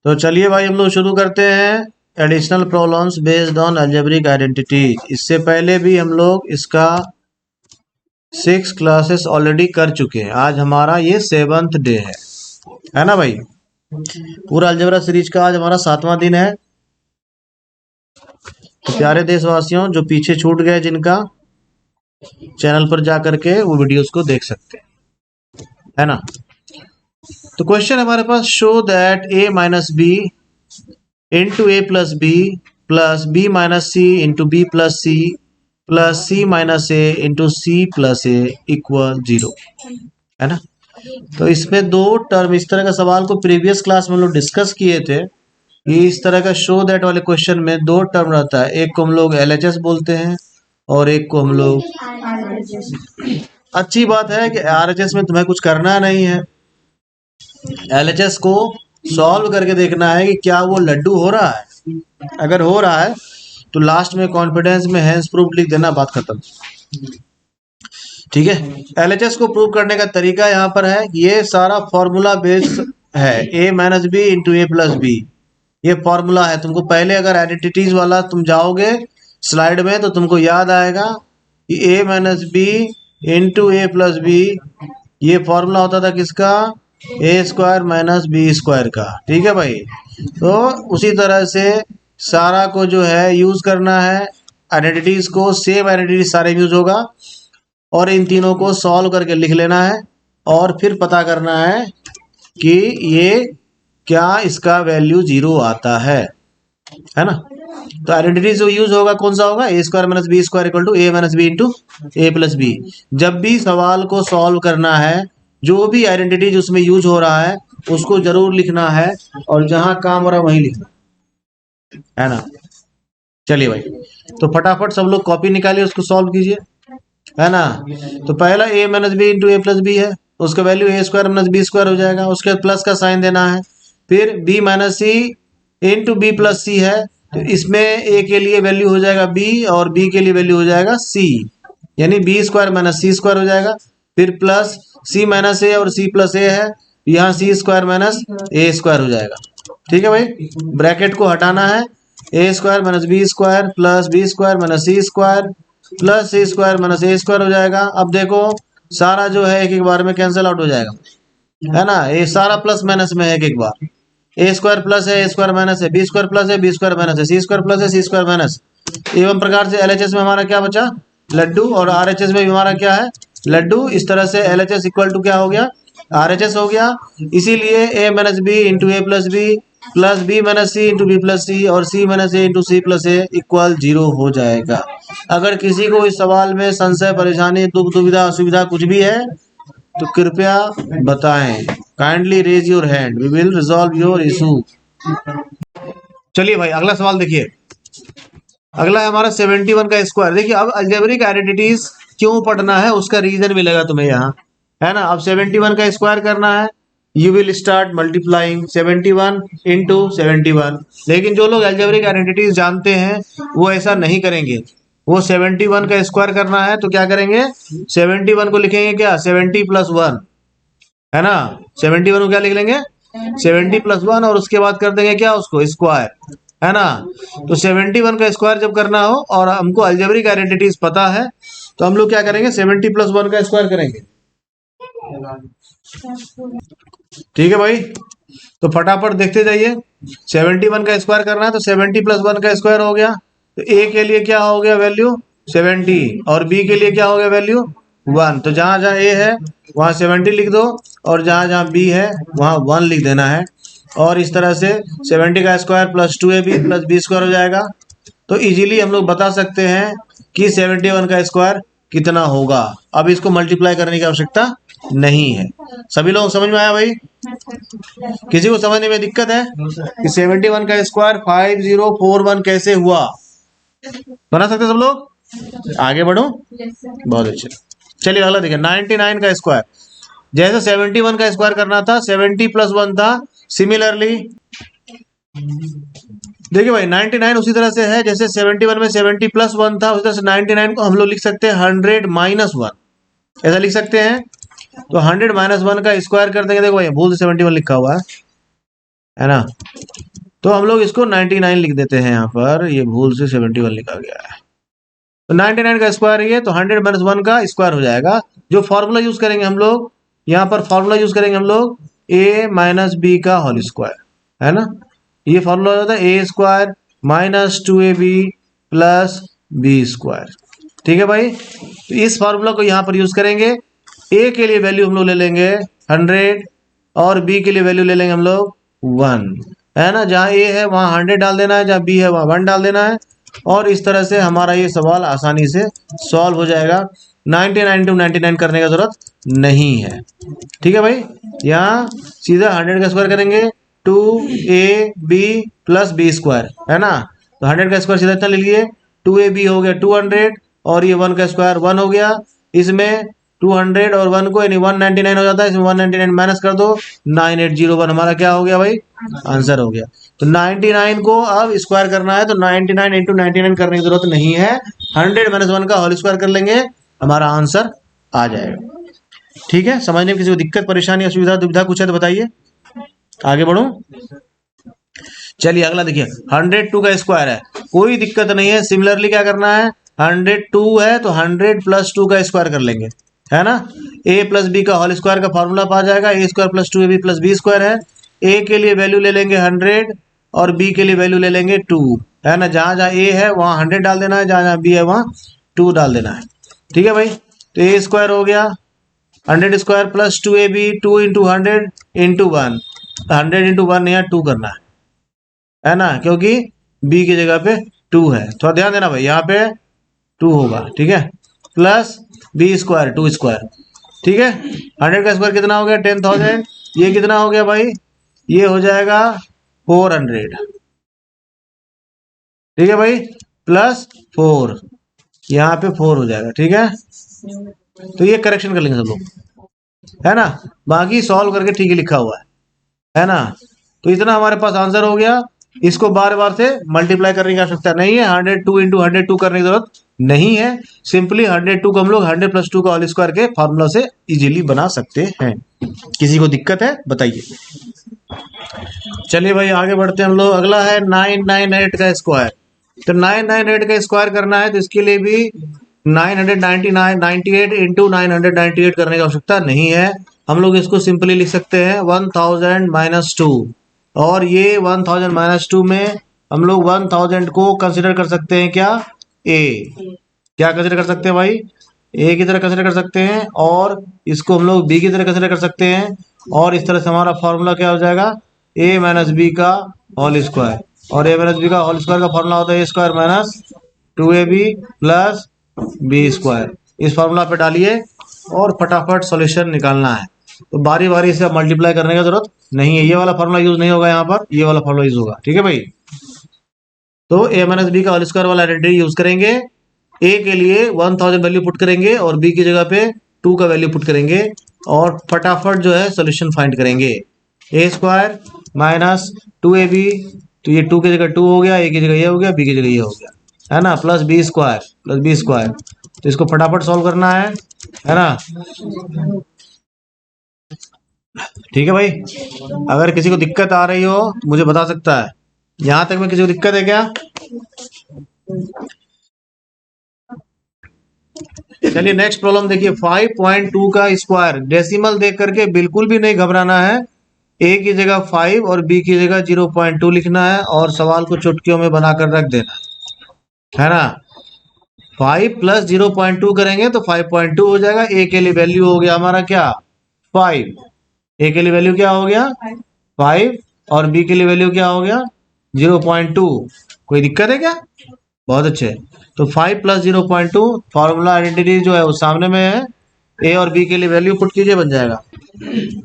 तो चलिए भाई हम लोग शुरू करते हैं additional problems based on algebraic identity. इससे पहले भी हम लोग इसका 6 क्लासेस ऑलरेडी कर चुके हैं। आज हमारा ये 7th डे है ना भाई। पूरा अलजेब्रा सीरीज का आज हमारा 7वां दिन है। तो प्यारे देशवासियों, जो पीछे छूट गए जिनका, चैनल पर जा करके वो वीडियोस को देख सकते हैं, है ना। तो क्वेश्चन हमारे पास, show that a minus B into A plus b minus c into b plus c minus a into c plus a equal 0, है ना। तो इसमें दो टर्म, इस तरह का सवाल को प्रीवियस क्लास में हम लोग डिस्कस किए थे कि इस तरह का शो दैट वाले क्वेश्चन में दो टर्म रहता है। एक को हम लोग LHS बोलते हैं और एक को हम लोग, अच्छी बात है कि RHS में तुम्हें कुछ करना नहीं है। LHS को सॉल्व करके देखना है कि क्या वो लड्डू हो रहा है। अगर हो रहा है तो लास्ट में कॉन्फिडेंस में हैंस प्रूफ लिख देना, बात खत्म। ठीक है। LHS को प्रूव करने का तरीका यहाँ पर है, ये सारा फॉर्मूला बेस्ड है। a minus B into A plus B, ये फॉर्मूला है। तुमको पहले अगर आइडेंटिटीज वाला तुम जाओगे स्लाइड में तो तुमको याद आएगा कि a minus B into A plus B, ये फॉर्मूला होता था किसका, a square minus B square का। ठीक है भाई। तो उसी तरह से सारा को जो है यूज करना है, आइडेंटिटीज को, सेम आइडेंटिटी सारे यूज होगा और इन तीनों को सॉल्व करके लिख लेना है और फिर पता करना है कि ये क्या इसका वैल्यू 0 आता है ना। तो आइडेंटिटी जो यूज होगा कौन सा होगा, a square minus B square equal to a minus B into A plus B. जब भी सवाल को सॉल्व करना है, जो भी आइडेंटिटी उसमें यूज हो रहा है उसको जरूर लिखना है और जहां काम हो रहा है वहीं लिखना है ना। चलिए भाई, तो फटाफट सब लोग कॉपी निकालिए, उसको सॉल्व कीजिए, है ना। तो पहला a minus B into A plus B है, उसका value a square minus B square हो जाएगा। उसके बाद प्लस का साइन देना है। फिर b minus c into b plus सी है, तो इसमें a के लिए वैल्यू हो जाएगा b और b के लिए वैल्यू हो जाएगा c, यानी b square minus C square हो जाएगा। फिर प्लस c माइनस ए और c प्लस ए है, यहाँ c square minus A square हो जाएगा। ठीक है भाई, ब्रैकेट को हटाना है। a square minus B square plus B square minus C square plus C square minus A square हो जाएगा। अब देखो सारा जो है एक एक बार में कैंसिल आउट हो जाएगा, है ना। ये सारा प्लस माइनस में है एक एक बार। ए स्क्वायर प्लस है, ए स्क्वायर माइनस है, बी स्क्वायर प्लस है, बी स्क्वायर माइनस है, सी स्क्वायर प्लस है, सी स्क्वायर माइनस। एवं प्रकार से LHS में हमारा क्या बचा, लड्डू, और RHS में भी हमारा क्या है, लड्डू। इस तरह से LHS इक्वल टू क्या हो गया, RHS हो गया। इसीलिए a minus B into A plus b minus c into b plus c और c minus a into c plus a equal 0 हो जाएगा। अगर किसी को इस सवाल में संशय, परेशानी, दुख, दुविधा, असुविधा कुछ भी है तो कृपया बताएं। Kindly raise your hand, we will resolve your issue. चलिए भाई अगला सवाल देखिए। अगला है हमारा 71 का स्क्वायर। देखिए अब अलजेब्रिक आइडेंटिटीज क्यों पढ़ना है उसका रीजन मिलेगा तुम्हें यहाँ, है ना। अब 71 का स्क्वायर करना है, you will start multiplying 71 into 71। लेकिन जो लोग अलजेब्रिक आइडेंटिटीज जानते हैं वो ऐसा नहीं करेंगे। वो 71 का स्क्वायर करना है तो क्या करेंगे, 71 को लिखेंगे क्या, 70 प्लस 1, है ना। 71 को क्या लिख लेंगे, 70 प्लस 1, और उसके बाद कर देंगे क्या, उसको स्क्वायर, है ना। तो 71 का स्क्वायर जब करना हो और हमको अलजेब्रिक आइडेंटिटीज पता है तो हम लोग क्या करेंगे, 70 प्लस 1 का स्क्वायर करेंगे। ठीक है भाई, तो फटाफट देखते जाइए। 71 का स्क्वायर करना है तो 70 प्लस 1 का स्क्वायर हो गया। तो a के लिए क्या हो गया वैल्यू 70 और b के लिए क्या हो गया वैल्यू 1। तो जहां जहां a है वहां 70 लिख दो और जहां जहां b है वहां 1 लिख देना है। और इस तरह से 70 का square plus 2ab plus b square हो जाएगा। तो इजीली हम लोग बता सकते हैं कि 71 का स्क्वायर कितना होगा। अब इसको मल्टीप्लाई करने की आवश्यकता नहीं है। सभी लोग समझ में आया भाई? किसी को समझने में दिक्कत है कि 71 का स्क्वायर 5041 कैसे हुआ? बना सकते सब लोग? आगे बढ़ो, बहुत अच्छे। चलिए अगला देखिए, 99 का स्क्वायर। जैसे 71 का स्क्वायर करना था, 70 प्लस 1 था। सिमिलरली देखिए भाई 99 उसी तरह से है जैसे 71 में 70 प्लस 1 था, उसी तरह से 99 को हम लोग लिख सकते हैं 100 माइनस 1, ऐसा लिख सकते हैं। तो 100 माइनस 1 का स्क्वायर कर देंगे। देखो भाई भूल से 71 लिखा हुआ है ना। तो हम लोग इसको 99 लिख देते हैं, यहाँ पर ये भूल से 71 लिखा गया है। तो 99 का स्क्वायर ये, तो 100 माइनस 1 का स्क्वायर हो जाएगा। जो फॉर्मूला यूज करेंगे हम लोग, यहाँ पर फॉर्मूला यूज करेंगे हम लोग a माइनस बी का होल स्क्वायर, है ना। ये फॉर्मूला हो जाता है ए square minus 2ab plus B square. ठीक है भाई, तो इस फॉर्मूला को यहाँ पर यूज करेंगे। ए के लिए वैल्यू हम लोग ले लेंगे 100 और बी के लिए वैल्यू ले लेंगे हम लोग 1, है ना। जहाँ ए है वहाँ 100 डाल देना है, जहाँ बी है वहाँ 1 डाल देना है, और इस तरह से हमारा ये सवाल आसानी से सॉल्व हो जाएगा। 99 टू 99 करने का जरूरत नहीं है। ठीक है भाई, यहाँ सीधा 100 का स्क्वायर करेंगे 2ab प्लस बी स्क्वायर, है ना। तो 100 का स्क्वायर सीधा इतना ले लिए, 2ab हो गया 200 और ये 1 का स्क्वायर 1 हो गया। इसमें 200 और 1 को यानी 199 हो जाता है, इसमें 199 माइनस कर दो, 9801 हमारा क्या हो गया भाई, आंसर हो गया। तो 99 को अब स्क्वायर करना है, तो 99 इंटू 99 करने की जरूरत नहीं है, 100 माइनस 1 का होल स्क्वायर कर लेंगे, हमारा आंसर आ जाएगा। ठीक है, समझने में किसी को दिक्कत परेशानी असुविधा दुविधा कुछ है तो बताइए, आगे बढ़ूं। चलिए अगला देखिए, 102 का स्क्वायर है, कोई दिक्कत नहीं है। सिमिलरली क्या करना है, 102 है तो 100 प्लस 2 का स्क्वायर कर लेंगे, है ना। a प्लस बी का होल स्क्वायर का फॉर्मूला पा जाएगा, a square plus 2ab plus B square है। a के लिए वैल्यू ले लेंगे 100 और b के लिए वैल्यू ले लेंगे 2, है ना। जहां जहां a है वहां 100 डाल देना है, जहां जहां b है वहां 2 डाल देना है। ठीक है भाई, तो a स्क्वायर हो गया 100 square plus 2ab, 2 into 100 into 1, 100 into 1 यहाँ 2 करना है ना, क्योंकि b की जगह पे 2 है। थोड़ा ध्यान देना भाई, यहाँ पे 2 होगा, ठीक है, प्लस बी स्क्वायर 2 स्क्वायर। ठीक है, 100 का स्क्वायर कितना हो गया 10,000, ये कितना हो गया भाई, ये हो जाएगा 400। ठीक है भाई, प्लस 4, यहाँ पे 4 हो जाएगा। ठीक है, तो ये करेक्शन कर लेंगे सब लोग, है ना। बाकी सॉल्व करके ठीक ही लिखा हुआ है ना। तो इतना हमारे पास आंसर हो गया। इसको बार बार से मल्टीप्लाई करने की आवश्यकता नहीं है, 102 इंटू 102 करने की जरूरत नहीं है। सिंपली 102 को हम लोग 100 प्लस 2 का होल स्क्वायर के फॉर्मूला से इजीली बना सकते हैं। किसी को दिक्कत है बताइए। चलिए भाई आगे बढ़ते हैं हम लोग। अगला है 998 का स्क्वायर। तो 998 का स्क्वायर करना है, तो इसके लिए भी 998 इंटू 998 करने की आवश्यकता नहीं है। हम लोग इसको सिंपली लिख सकते हैं 1000 माइनस 2, और ये 1000 माइनस 2 में हम लोग 1000 को कंसिडर कर सकते हैं क्या, ए। क्या कंसिडर कर सकते हैं भाई, ए की तरह कंसिडर कर सकते हैं, और इसको हम लोग बी की तरह कंसिडर कर सकते हैं। और इस तरह से हमारा फॉर्मूला क्या हो जाएगा, ए माइनस बी का होल स्क्वायर, और ए माइनस बी का होल स्क्वायर का फॉर्मूला होता है ए square minus 2ab plus B square. इस फॉर्मूला पे डालिए और फटाफट सॉल्यूशन निकालना है। तो बारी बारी से मल्टीप्लाई करने की जरूरत नहीं है, ये वाला फॉर्मूला यूज नहीं होगा, यहाँ पर ये वाला फॉर्मूला यूज होगा। ठीक है भाई, तो ए माइनस बी का होल स्क्वायर वाला आइडेंटिटी यूज करेंगे। ए के लिए 1000 वैल्यू पुट करेंगे और बी की जगह पे 2 का वैल्यू पुट करेंगे, और फटाफट जो है सोल्यूशन फाइंड करेंगे। ए स्क्वायर माइनस 2ab, तो ये 2 की जगह 2 हो गया, ए की जगह ये हो गया, बी की जगह ये हो गया, है ना, प्लस बी स्क्वायर। तो इसको फटाफट सॉल्व करना है ना। ठीक है भाई, अगर किसी को दिक्कत आ रही हो मुझे बता सकता है। यहां तक में किसी को दिक्कत है क्या? चलिए नेक्स्ट प्रॉब्लम देखिए, 5.2 का स्क्वायर। डेसिमल देख करके बिल्कुल भी नहीं घबराना है, ए की जगह 5 और बी की जगह 0.2 लिखना है, और सवाल को चुटकियों में बनाकर रख देना है ना। 5 प्लस 0.2 करेंगे तो 5.2 हो जाएगा। ए के लिए वैल्यू हो गया हमारा क्या, 5। ए के लिए वैल्यू क्या हो गया 5, और बी के लिए वैल्यू क्या हो गया 0.2। कोई दिक्कत है क्या? बहुत अच्छे। तो 5 प्लस 0.2 फॉर्मूला आइडेंटिटी जो है वो सामने में है, ए और बी के लिए वैल्यू पुट कीजिए, बन जाएगा।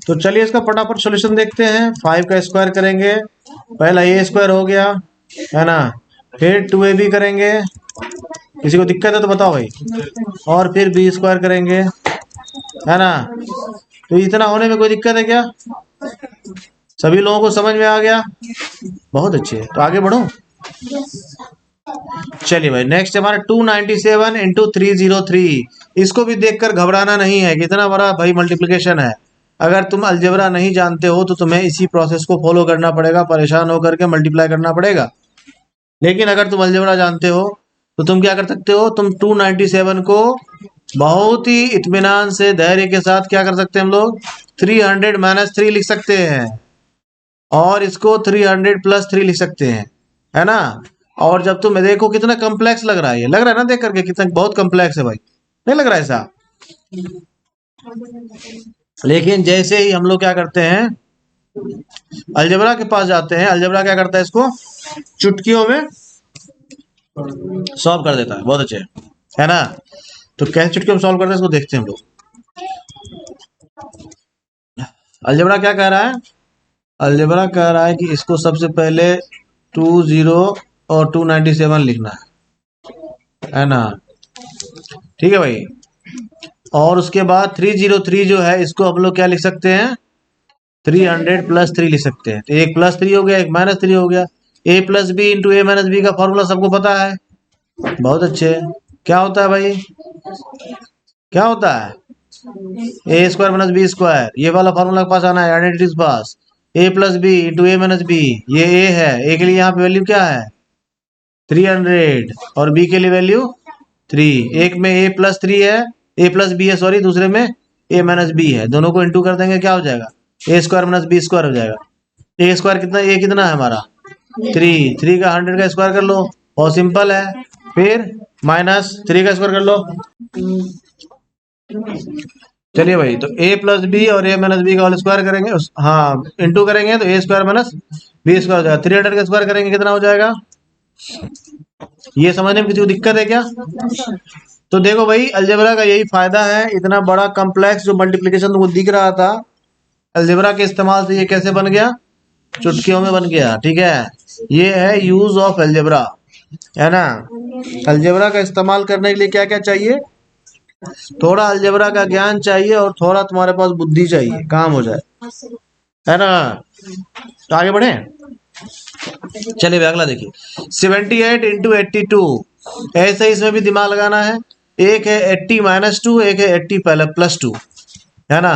तो चलिए इसका फटाफट सॉल्यूशन देखते हैं। 5 का स्क्वायर करेंगे, पहला ए स्क्वायर हो गया, है ना, फिर 2ab करेंगे, किसी को दिक्कत है तो बताओ भाई, और फिर बी स्क्वायर करेंगे, है ना। तो इतना होने में कोई दिक्कत है क्या? सभी लोगों को समझ में आ गया? बहुत अच्छे, तो आगे बढ़ो। चलिए भाई नेक्स्ट हमारा 297 इंटू 303। इसको भी देखकर घबराना नहीं है, कितना बड़ा भाई मल्टीप्लिकेशन है। अगर तुम अलजेब्रा नहीं जानते हो तो तुम्हें इसी प्रोसेस को फॉलो करना पड़ेगा, परेशान होकर के मल्टीप्लाई करना पड़ेगा। लेकिन अगर तुम अलजेब्रा जानते हो तो तुम क्या कर सकते हो, तुम 297 को बहुत ही इत्मीनान से धैर्य के साथ क्या कर सकते हैं हम लोग, 300 माइनस 3 लिख सकते हैं, और इसको 300 प्लस 3 लिख सकते हैं, है ना। और जब तुम देखो कितना कॉम्प्लेक्स लग रहा है, ये लग रहा है ना देख करके कितना बहुत कॉम्प्लेक्स है भाई, नहीं लग रहा है ऐसा। लेकिन जैसे ही हम लोग क्या करते हैं, अलजेब्रा के पास जाते हैं, अलजेब्रा क्या करता है, इसको चुटकियों में सॉल्व कर देता है, बहुत अच्छे, है ना। तो कैसे चुटकियों में सॉल्व करते हैं इसको देखते हैं हम लोग। अलजेब्रा क्या कह रहा है, अलजेब्रा कह रहा है कि इसको सबसे पहले 20 और 297 लिखना है ना, ठीक है भाई। और उसके बाद 303 जो है इसको हम लोग क्या लिख सकते हैं, 300 प्लस 3 लिख सकते हैं। तो एक प्लस 3 हो गया, एक माइनस 3 हो गया। ए प्लस बी इंटू ए माइनस बी का फॉर्मूला सबको पता है, बहुत अच्छे। क्या होता है भाई, क्या होता है, ए स्क्वायर माइनस बी स्क्वायर, ये वाला फॉर्मूला के पास आना है, आइडेंटिटीज पास। ए प्लस बी इंटू ए माइनस बी, ये ए है, ए के लिए यहाँ पे वैल्यू क्या है 300 और बी के लिए वैल्यू 3। एक में ए प्लस 3 है, ए प्लस बी है सॉरी, दूसरे में ए माइनस बी है, दोनों को इंटू कर देंगे क्या हो जाएगा, a square minus B square हो जाएगा। ए स्क्वायर कितना, ए कितना है हमारा 3, 3 का 100 का स्क्वायर कर लो, बहुत सिंपल है। फिर माइनस 3 का स्क्वायर कर लो। चलिए भाई, तो ए प्लस बी और ए माइनस बी का होल स्क्वायर करेंगे, हाँ इंटू करेंगे तो ए स्क्वायर माइनस बी स्क्वायर हो जाएगा। 300 का स्क्वायर करेंगे कितना हो जाएगा, ये समझने में किसी को दिक्कत है क्या। तो देखो भाई, अलजेब्रा का यही फायदा है, इतना बड़ा कॉम्प्लेक्स जो मल्टीप्लिकेशन तुमको दिख रहा था, अलजेब्रा के इस्तेमाल से ये कैसे बन गया, चुटकियों में बन गया, ठीक है। ये है यूज ऑफ अलजेब्रा, है ना। अलजेब्रा का इस्तेमाल करने के लिए क्या क्या चाहिए, थोड़ा अलजेब्रा का ज्ञान चाहिए और थोड़ा तुम्हारे पास बुद्धि चाहिए, काम हो जाए, है ना। तो आगे बढ़े, चलिए अगला देखिए, 78 इंटू 82। ऐसे इसमें भी दिमाग लगाना है, एक है 80 माइनस 2, एक है 80 पहले प्लस 2, है ना।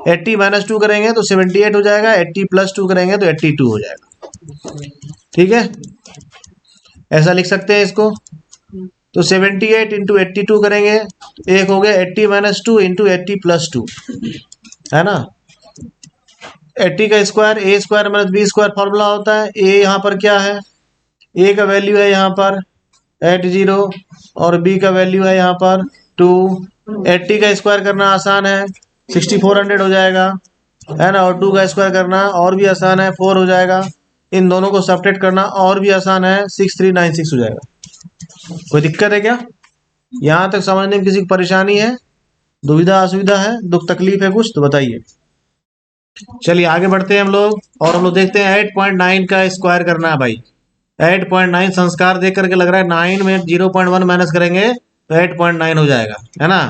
80 माइनस 2 करेंगे तो 78 हो जाएगा, 80 प्लस 2 करेंगे तो 82 हो जाएगा, ठीक है। ऐसा लिख सकते हैं इसको। तो 78 इंटू 82 करेंगे तो एक हो गया 80 माइनस 2 इंटू 80 प्लस 2, है ना। 80 का square a square minus B square formula होता है। ए यहाँ पर क्या है, ए का वैल्यू है यहाँ पर 80 और बी का वैल्यू है यहाँ पर 2। 80 का स्क्वायर करना आसान है, 6400 हो जाएगा, है ना। और 2 का स्क्वायर करना और भी आसान है, 4 हो जाएगा। इन दोनों को सब्ट्रैक्ट करना और भी आसान है, 6396 हो जाएगा। कोई दिक्कत है क्या, यहाँ तक समझने में किसी की परेशानी है, दुविधा असुविधा है, दुख तकलीफ है कुछ तो बताइए। चलिए आगे बढ़ते हैं हम लोग, और हम लोग देखते हैं 8.9 का स्क्वायर करना है भाई। 8.9 संस्कार देख करके लग रहा है 9 में 0.1 माइनस करेंगे तो 8.9 हो जाएगा, है ना।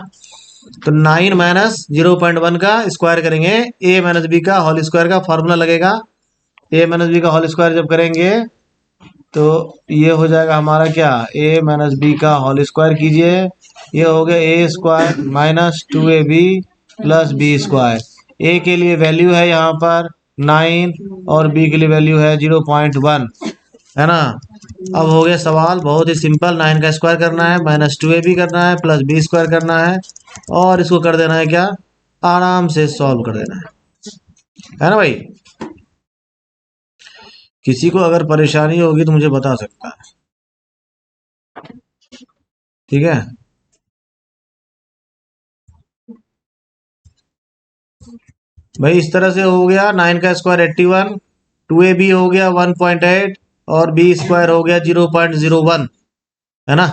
तो 9 माइनस 0.1 का स्क्वायर करेंगे, ए माइनस बी का होल स्क्वायर का फॉर्मूला लगेगा। ए माइनस बी का होल स्क्वायर जब करेंगे तो ये हो जाएगा हमारा क्या, ए माइनस बी का होल स्क्वायर कीजिए, ये हो गया a square minus 2ab plus B square. A के लिए वैल्यू है यहाँ पर 9 और बी के लिए वैल्यू है 0.1, है ना। अब हो गया सवाल बहुत ही सिंपल, 9 का स्क्वायर करना है, माइनस 2ab करना है, प्लस बी स्क्वायर करना है, और इसको कर देना है क्या, आराम से सॉल्व कर देना है ना भाई। किसी को अगर परेशानी होगी तो मुझे बता सकता है, ठीक है। भाई इस तरह से हो गया, 9 का स्क्वायर 81, 2ab हो गया 1.8 और बी स्क्वायर हो गया 0.01, है ना।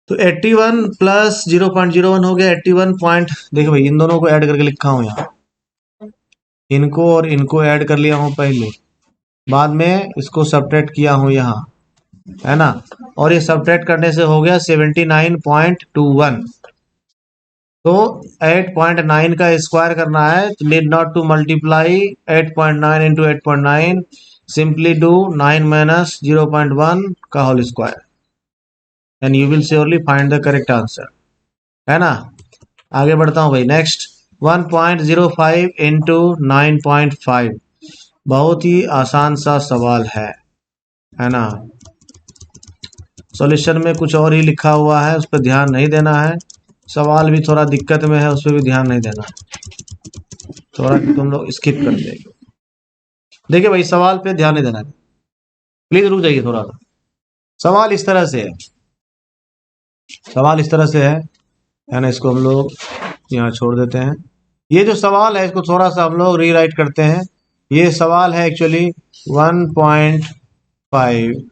तो 81 प्लस 0.01 हो गया 81 पॉइंट। देखो भाई इन दोनों को ऐड करके लिखा हूं यहाँ, इनको और इनको ऐड कर लिया हूं पहले, बाद में इसको सब्ट्रैक्ट किया हूं यहाँ, है ना। और ये सब्ट्रैक्ट करने से हो गया 79.21। तो 8.9 का स्क्वायर करना है तो need not to multiply 8.9 into 8.9, simply do 9 minus 0.1 का whole square and you will surely find the correct answer, है ना। आगे बढ़ता हूं भाई, नेक्स्ट 1.05 इंटू 9.5। बहुत ही आसान सा सवाल है ना। सॉल्यूशन में कुछ और ही लिखा हुआ है, उस पर ध्यान नहीं देना है। सवाल भी थोड़ा दिक्कत में है, उस पर भी ध्यान नहीं देना है। थोड़ा तुम लोग स्किप कर देंगे। देखिए भाई, सवाल पे ध्यान नहीं देना है, प्लीज रुक जाइए थोड़ा सा। सवाल इस तरह से है, सवाल इस तरह से है ना। इसको हम लोग यहाँ छोड़ देते हैं। ये जो सवाल है इसको थोड़ा सा हम लोग रीराइट करते हैं। ये सवाल है एक्चुअली 1.5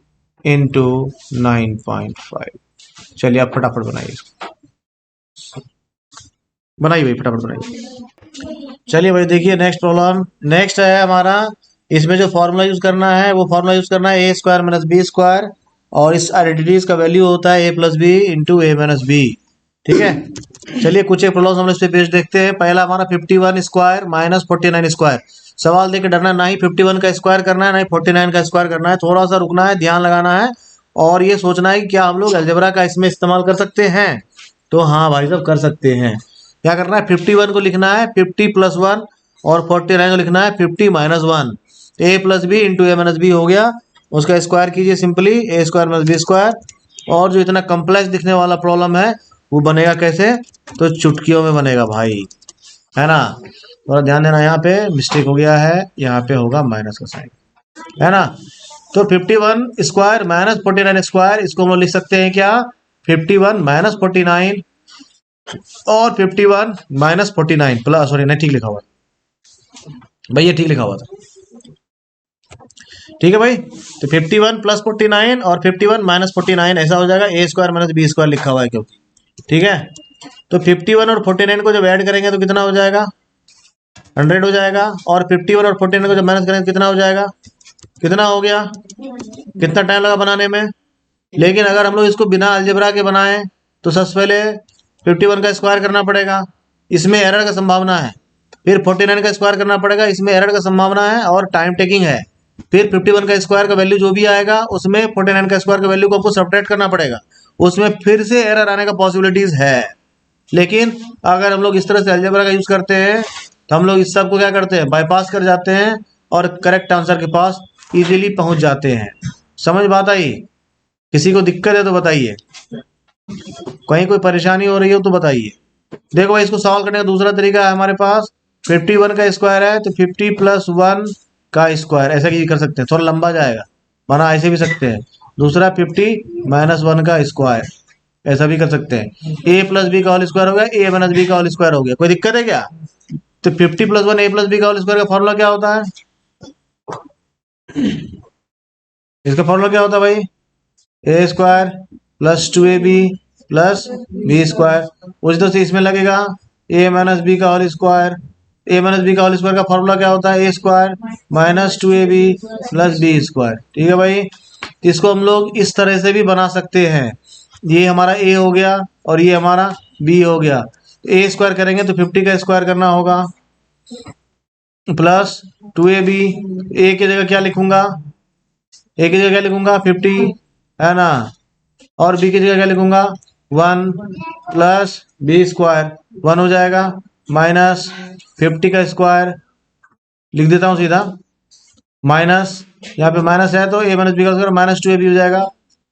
इंटू 9.5। चलिए आप फटाफट बनाइए इसको, बनाइए भाई, फटाफट बनाइए। चलिए भाई देखिए नेक्स्ट प्रॉब्लम। नेक्स्ट है हमारा, इसमें जो फॉर्मूला यूज करना है वो फॉर्मूला यूज करना है ए स्क्वायर माइनस बी स्क्वायर, और इस आइडेंटिटीज का वैल्यू होता है ए प्लस बी इंटू ए माइनस बी। ठीक है, चलिए कुछ एक प्रॉब्लम हम लोग इस पे पेज देखते हैं। पहला हमारा 51 स्क्वायर माइनस 49 स्क्वायर। सवाल देख के डरना नहीं, 51 का स्क्वायर करना है, नहीं 49 का स्क्वायर करना है। थोड़ा सा रुकना है, ध्यान लगाना है, और ये सोचना है कि क्या हम लोग अलजेब्रा का इसमें इस्तेमाल कर सकते हैं। तो हाँ भाई साहब कर सकते हैं। क्या करना है, 51 को लिखना है 50 प्लस 1, और 49 को लिखना है 50 minus 1। A plus B into A minus B हो गया, उसका स्क्वायर कीजिए सिंपली, ए स्क्वायर माइनस बी स्क्वायर। और जो इतना कम्प्लेक्स दिखने वाला प्रॉब्लम है वो बनेगा कैसे, तो चुटकियों में बनेगा भाई, है ना। थोड़ा ध्यान देना, यहाँ पे मिस्टेक हो गया है, यहाँ पे होगा माइनस का साइन, है ना। तो 51 स्क्वायर माइनस 49 स्क्वायर, इसको हम लोग लिख सकते हैं क्या, 51 माइनस 49, और 51 माइनस 49 प्लस, सॉरी नहीं ठीक लिखा हुआ भाई, ये ठीक लिखा हुआ था। ठीक है भाई, तो 51 प्लस 49 और 51 माइनस 49 ऐसा हो जाएगा, a square minus B square लिखा हुआ है क्योंकि। ठीक है, तो 51 और 49 को जब ऐड करेंगे तो कितना हो जाएगा, 100 हो जाएगा। और 51 और 49 को जब माइनस करेंगे कितना हो जाएगा, कितना हो गया, कितना टाइम लगा बनाने में। लेकिन अगर हम लोग इसको बिना अलजेब्रा के बनाएं तो सबसे पहले 51 का स्क्वायर करना पड़ेगा, इसमें एरर का संभावना है। फिर 49 का स्क्वायर करना पड़ेगा, इसमें एरर का संभावना है और टाइम टेकिंग है। फिर 51 का स्क्वायर का वैल्यू जो भी आएगा उसमें 49 का स्क्वायर का वैल्यू को आपको सब्ट्रैक्ट करना पड़ेगा, उसमें फिर से एरर आने का पॉसिबिलिटीज है। लेकिन अगर हम लोग इस तरह से अलजेब्रा का यूज करते हैं तो हम लोग इस सब को क्या करते हैं, बाईपास कर जाते हैं और करेक्ट आंसर के पास इजीली पहुंच जाते हैं। समझ बात आई, किसी को दिक्कत है तो बताइए, कहीं कोई परेशानी हो रही हो तो बताइए। देखो भाई, इसको सॉल्व करने का दूसरा तरीका है हमारे पास। 51 का स्क्वायर है तो 50 प्लस 1 का स्क्वायर, ऐसा की कर सकते हैं, थोड़ा लंबा जाएगा, बना ऐसे भी सकते हैं। दूसरा 50 माइनस 1 का स्क्वायर, ऐसा भी कर सकते हैं। ए प्लस बी का होल स्क्वायर हो गया, ए माइनस बी का होल स्क्वायर हो गया, कोई दिक्कत है क्या। तो 50 प्लस 1 ए प्लस बी का होल स्क्वायर का फॉर्मूला क्या होता है, इसका फॉर्मूला क्या होता है भाई, a square plus 2ab plus B square. उसी तरह से इसमें लगेगा ए माइनस बी का whole square. A minus b का होल स्क्वायर का फॉर्मूला क्या होता है, ए square minus 2ab plus B square. ठीक है भाई, इसको हम लोग इस तरह से भी बना सकते हैं। ये हमारा ए हो गया और ये हमारा बी हो गया। ए स्क्वायर करेंगे तो 50 का स्क्वायर करना होगा प्लस 2ab। ए की जगह क्या लिखूंगा, ए की जगह क्या लिखूंगा 50, है ना, और बी की जगह क्या लिखूंगा 1 प्लस बी स्क्वायर 1 हो जाएगा, माइनस 50 का स्क्वायर लिख देता हूं सीधा, माइनस यहाँ पे माइनस है तो ए माइनस बी का स्क्वायर माइनस 2ab हो जाएगा,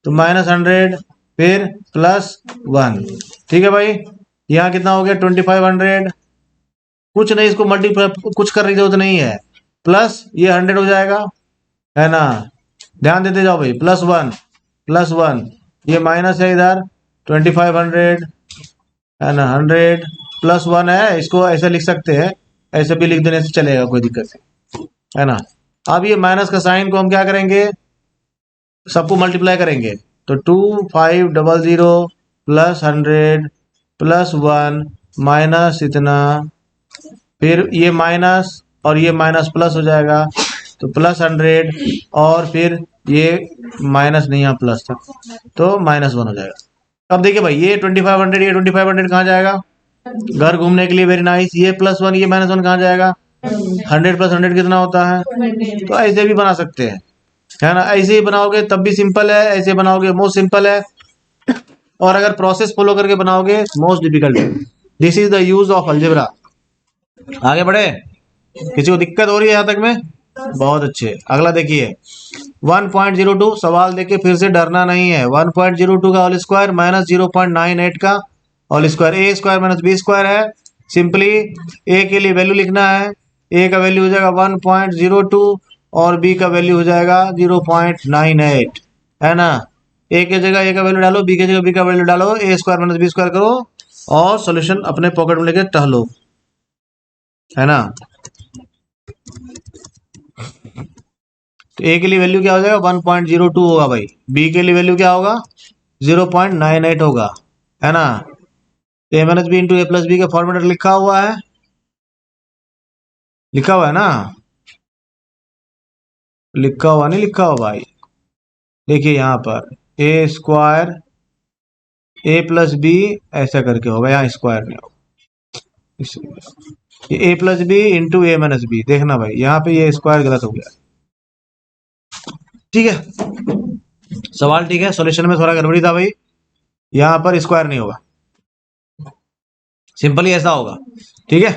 तो माइनस 100 फिर प्लस 1। ठीक है भाई, यहाँ कितना हो गया 2500, कुछ नहीं, इसको मल्टीप्लाई कुछ करने की जरूरत नहीं है, प्लस ये 100 हो जाएगा, है ना। ध्यान देते जाओ भाई, प्लस वन, ये माइनस है इधर 2500, है ना, 100 प्लस 1 है, इसको ऐसे लिख सकते हैं, ऐसे भी लिख देने से चलेगा, कोई दिक्कत नहीं, है ना। अब ये माइनस का साइन को हम क्या करेंगे, सबको मल्टीप्लाई करेंगे, तो 2500 प्लस 100 प्लस 1 माइनस इतना, फिर ये माइनस और ये माइनस प्लस हो जाएगा, तो प्लस 100, और फिर ये माइनस नहीं, यहाँ प्लस था तो माइनस 1 हो जाएगा। अब देखिए भाई, ये 2500, ये 2500 कहाँ जाएगा, घर घूमने के लिए वेरी नाइस। ये प्लस 1 ये माइनस 1 कहाँ जाएगा, 100 प्लस 100 कितना होता है, तो ऐसे भी बना सकते हैं, है ना। ऐसे ही बनाओगे तब भी सिंपल है, ऐसे बनाओगे मोस्ट सिंपल है, और अगर प्रोसेस फॉलो करके बनाओगे मोस्ट डिफिकल्ट है। This is the use of algebra. आगे बढ़े, किसी को दिक्कत हो रही है यहाँ तक में? बहुत अच्छे। अगला देखिए 1.02, सवाल देखिए फिर से डरना नहीं है। 1.02 का होल स्क्वायर माइनस 0.98 का whole square, a square minus B square है। सिंपली ए के लिए वैल्यू लिखना है, ए का वैल्यू हो जाएगा 1.02 और बी का वैल्यू हो जाएगा 0.98, है ना। ए की जगह ए का वैल्यू डालो, बी की जगह बी का वैल्यू डालो, ए स्क्वायर माइनस बी स्क्वायर करो और सॉल्यूशन अपने पॉकेट में लेके टहलो, है ना। तो ए के लिए वैल्यू क्या हो जाएगा 1.02 होगा भाई, बी के लिए वैल्यू क्या होगा 0.98 होगा, है ना। ए माइनस बी इंटू ए प्लस बी का फॉर्मूला लिखा हुआ है, लिखा हुआ है ना, लिखा हुआ नहीं लिखा हुआ भाई। देखिए यहाँ पर ए स्क्वायर ए प्लस बी ऐसा करके होगा, यहाँ स्क्वायर नहीं होगा, ए प्लस बी इंटू ए माइनस बी। देखना भाई यहाँ पे ये स्क्वायर गलत हो गया, ठीक है। सवाल ठीक है, सॉल्यूशन में थोड़ा गड़बड़ी था भाई, यहाँ पर स्क्वायर नहीं होगा, सिंपली ऐसा होगा, ठीक है।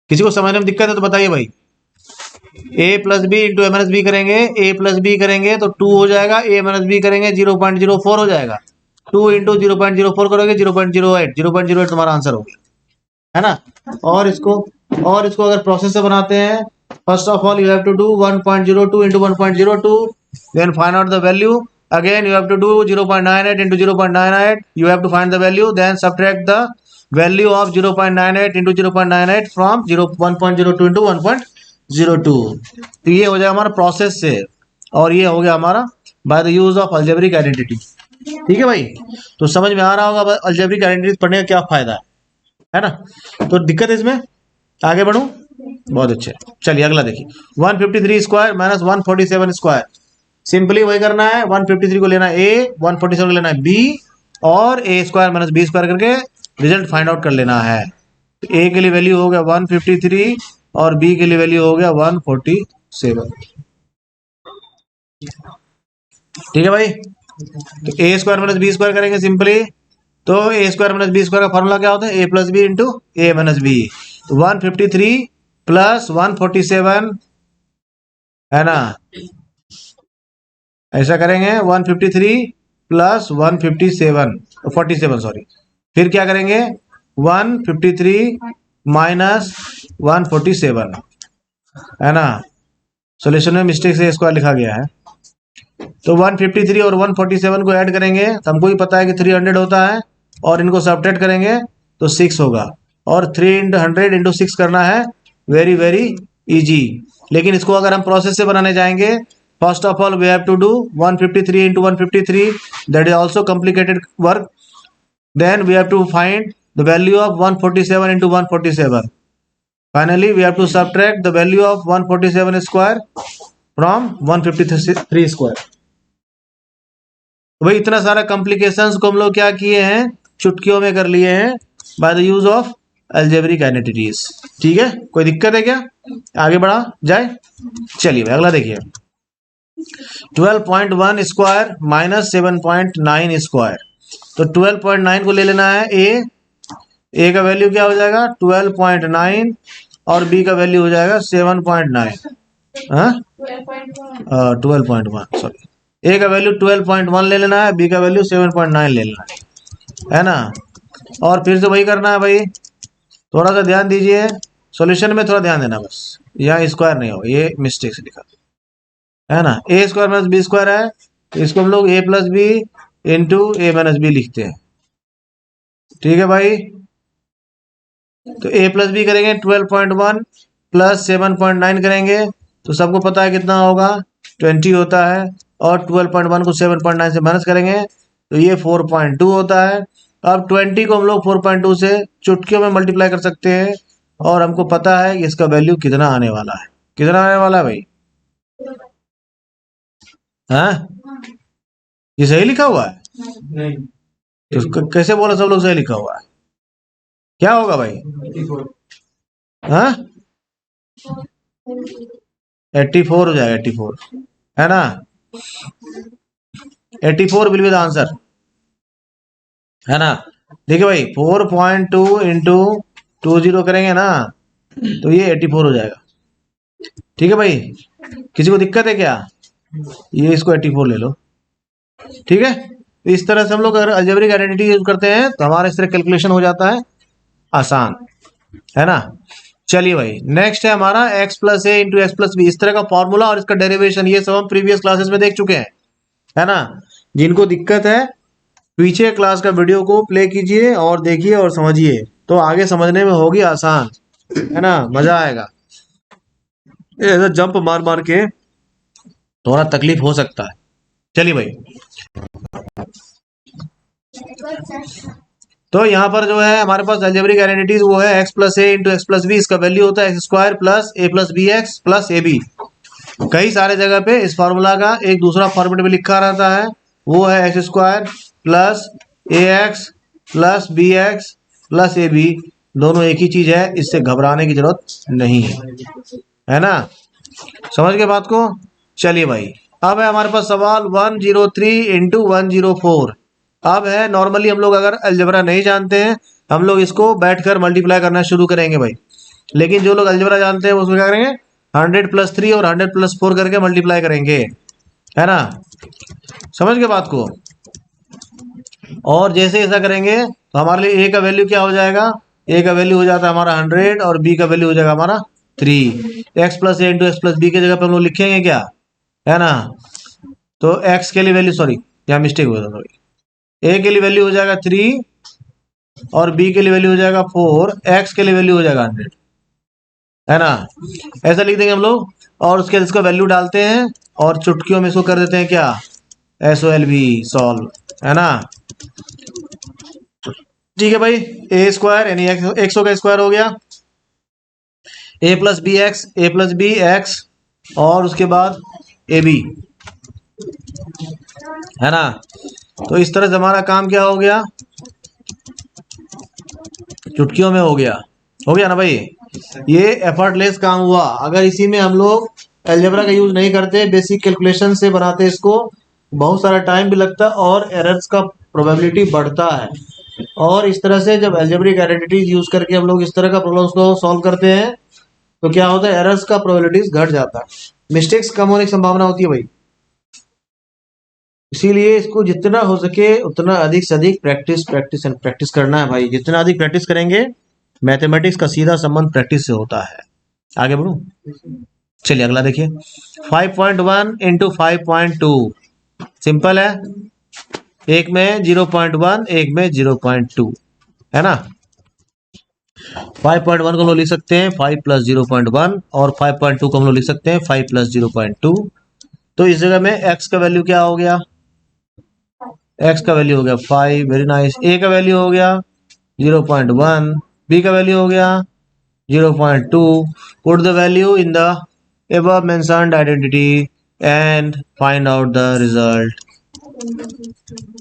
किसी को समझने में दिक्कत है तो बताइए भाई। ए प्लस बी इंटू ए माइनस बी करेंगे, ए प्लस बी करेंगे तो 2 हो जाएगा, ए माइनस बी करेंगे 0.04 हो जाएगा, 2 इंटू 0.04 करोगे 0.08, 0.08 तुम्हारा आंसर हो गया, है ना। और इसको अगर प्रोसेस से बनाते हैं, first of all you have to do 1.02 into 1.02, then find out the value, again you have to do 0.98 into 0.98, you have to find the value, then subtract the value of 0.98 into 0.98 from 1.02 into 1.02। तो ये हो जाएगा हमारा process से, और ये हो गया हमारा by the use of algebraic identity, ठीक है भाई। तो समझ में आ रहा होगा अलजेब्रिक आइडेंटिटी पढ़ने का क्या फायदा है ना। तो दिक्कत है इसमें, आगे बढ़ूं, बहुत अच्छे। चलिए अगला देखिए 153 स्क्वायर माइनस 147 स्क्वायर। सिंपली वही करना है, 153 को लेना है ए, 147 को लेना है बी, और ए स्क्वायर माइनस बी स्क्वायर करके रिजल्ट फाइंड आउट कर लेना है। तो ए के लिए वैल्यू हो गया 153 और बी के लिए वैल्यू हो गया 147, ठीक है भाई। तो ए स्क्वायर माइनस बी स्क्वायर करेंगे सिंपली, तो ए स्क्वायर माइनस बी स्क्वायर का फॉर्मूला क्या होता है, ए प्लस बी इंटू ए माइनस बी। तो 153 प्लस 147, है ना, ऐसा करेंगे 153 प्लस 157 47 सॉरी, फिर क्या करेंगे 153 माइनस 147, है ना। सॉल्यूशन में मिस्टेक से स्क्वायर लिखा गया है। तो 153 और 147 को ऐड करेंगे तो हमको ही पता है कि 300 होता है, और इनको सब्ट्रैक्ट करेंगे तो 6 होगा, और 3 इंटू 100 इंटू 6 करना है, वेरी वेरी इजी। लेकिन इसको अगर हम प्रोसेस से बनाने जाएंगे, first of all we have to do 153 into 153, that is also complicated work, then we have to find the value of 147 into 147, finally we have to subtract the value of 147 square from 153 square. तो भाई इतना सारा complications को हम लोग क्या किए हैं, चुटकियों में कर लिए हैं by the use of algebraic identities, ठीक है। कोई दिक्कत है क्या, आगे बढ़ा जाए। चलिए भाई अगला देखिए 12.1 स्क्वायर माइनस 7.9 स्क्वायर। तो 12.9 को ले लेना है ए का वैल्यू क्या हो जाएगा 12.9 और बी का वैल्यू हो जाएगा 7.9, हाँ 12.1 सॉरी, ए का वैल्यू 12.1 ले लेना है, बी का वैल्यू 7.9 ले लेना है ना। और फिर से वही करना है भाई, थोड़ा सा ध्यान दीजिए, सॉल्यूशन में थोड़ा ध्यान देना बस, यहाँ स्क्वायर नहीं हो, ये मिस्टेक से लिखा है ना। ए स्क्वायर माइनस बी स्क्वायर है, तो इसको हम लोग ए प्लस बी इंटू ए माइनस बी लिखते हैं, ठीक है भाई। तो ए प्लस बी करेंगे 12.1 प्लस 7.9 करेंगे तो सबको पता है कितना होगा 20 होता है, और 12.1 को 7.9 से माइनस करेंगे तो ये 4.2 होता है। अब 20 को हम लोग 4.2 से चुटकियों में मल्टीप्लाई कर सकते हैं, और हमको पता है कि इसका वैल्यू कितना आने वाला है, कितना आने वाला है भाई, हाँ ये सही लिखा हुआ है, नहीं तो कैसे बोला सब लोग सही लिखा हुआ है, क्या होगा भाई, हाँ 84 हो जाएगा, 84 है ना, 84 विल बी द आंसर, है ना। देखिए भाई 4.2 इंटू 2 0 करेंगे ना तो ये 84 हो जाएगा। ठीक है भाई, किसी को दिक्कत है क्या? ये इसको 84 ले लो। ठीक है, इस तरह से हम लोग अगर अलजेब्रिक आइडेंटिटी यूज करते हैं तो हमारा इस तरह कैलकुलेशन हो जाता है आसान, है ना। चलिए भाई, नेक्स्ट है हमारा x plus A into X plus B. इस तरह का फॉर्मूला और इसका डेरिवेशन ये सब हम प्रीवियस क्लासेस में देख चुके हैं, है ना। जिनको दिक्कत है पीछे क्लास का वीडियो को प्ले कीजिए और देखिए और समझिए, तो आगे समझने में होगी आसान, है ना, मजा आएगा। ऐसा जंप मार मार के थोड़ा तकलीफ हो सकता है। चलिए भाई, तो यहाँ पर जो है हमारे पास अलजेब्रिक आइडेंटिटीज वो है x plus A into X plus B. इसका वैल्यू होता है X square plus A plus B X plus A B. कई सारे जगह पे इस फॉर्मूला का एक दूसरा फॉर्मेट में लिखा रहता है, वो है X square plus A X plus B X plus A B. दोनों एक ही चीज है, इससे घबराने की जरूरत नहीं है ना। समझ गए बात को? चलिए भाई, अब है हमारे पास सवाल 103 इंटू 104। अब है नॉर्मली हम लोग अगर अलजेब्रा नहीं जानते हैं हम लोग इसको बैठकर मल्टीप्लाई करना शुरू करेंगे भाई, लेकिन जो लोग अलजेब्रा जानते हैं वो उसमें क्या करेंगे 100 प्लस 3 और 100 प्लस 4 करके मल्टीप्लाई करेंगे, है ना। समझ गए बात को? और जैसे ऐसा करेंगे तो हमारे लिए ए का वैल्यू क्या हो जाएगा, ए का वैल्यू हो जाता है हमारा 100 और बी का वैल्यू हो जाएगा हमारा 3। X plus A into X plus B की जगह पे हम लोग लिखेंगे क्या, है ना। तो एक्स के लिए वैल्यू, सॉरी यहाँ मिस्टेक हुआ था थोड़ी, ए के लिए वैल्यू हो जाएगा 3 और बी के लिए वैल्यू हो जाएगा 4, एक्स के लिए वैल्यू हो जाएगा 100, है ना। ऐसा लिख देंगे हम लोग और उसके इसका वैल्यू डालते हैं और चुटकियों में इसको कर देते हैं क्या, SOLV सॉल्व, है ना। ठीक है भाई, ए स्क्वायर यानी एक्स का स्क्वायर हो गया, ए प्लस बी एक्स और उसके बाद ए बी, है ना। तो इस तरह से हमारा काम क्या हो गया, चुटकियों में हो गया ना भाई। ये एफर्टलेस काम हुआ। अगर इसी में हम लोग अलजेब्रा का यूज नहीं करते, बेसिक कैलकुलेशन से बनाते इसको, बहुत सारा टाइम भी लगता और एरर्स का प्रोबेबिलिटी बढ़ता है। और इस तरह से जब अलजेब्रिक आइडेंटिटीज यूज करके हम लोग इस तरह का प्रॉब्लम्स को सॉल्व करते हैं तो क्या होता है, एरर्स का प्रोबेबिलिटीज घट जाता है, मिस्टेक्स कम होने की संभावना होती है भाई। इसीलिए इसको जितना हो सके उतना अधिक से अधिक प्रैक्टिस प्रैक्टिस एंड प्रैक्टिस करना है भाई। जितना अधिक प्रैक्टिस करेंगे, मैथमेटिक्स का सीधा संबंध प्रैक्टिस से होता है। आगे बढ़ू, चलिए अगला देखिए। 5.1 इंटू 5.2 सिंपल है, एक में 0.1 एक में 0.2, है ना। 5.1 को हम लोग लिख सकते हैं 5 प्लस 0.1 और 5.2 को हम लोग लिख सकते हैं 5 प्लस 0.2। तो इस जगह में x का वैल्यू क्या हो गया, x का वैल्यू हो गया 5, वेरी नाइस। a का वैल्यू हो गया 0.1, b का वैल्यू हो गया 0.2। Put the value in the above mentioned identity and find out the result।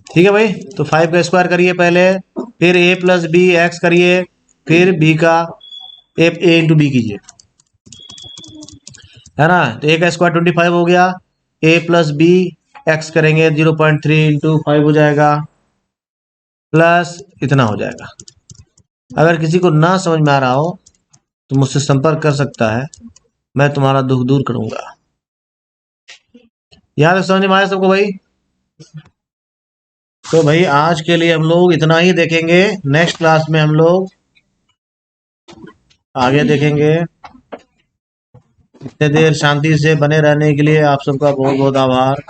ठीक है भाई, तो 5 का स्क्वायर करिए पहले, फिर a प्लस बी एक्स करिए, फिर b का a इंटू बी कीजिए, है ना। तो a का स्क्वायर 25 हो गया, a प्लस बी एक्स करेंगे 0.3 इंटू 5 हो जाएगा, प्लस इतना हो जाएगा। अगर किसी को ना समझ में आ रहा हो तो मुझसे संपर्क कर सकता है, मैं तुम्हारा दुख दूर करूंगा। यहाँ तक समझ में आया सबको भाई? तो भाई आज के लिए हम लोग इतना ही देखेंगे, नेक्स्ट क्लास में हम लोग आगे देखेंगे। इतने देर शांति से बने रहने के लिए आप सबका बहुत बहुत आभार।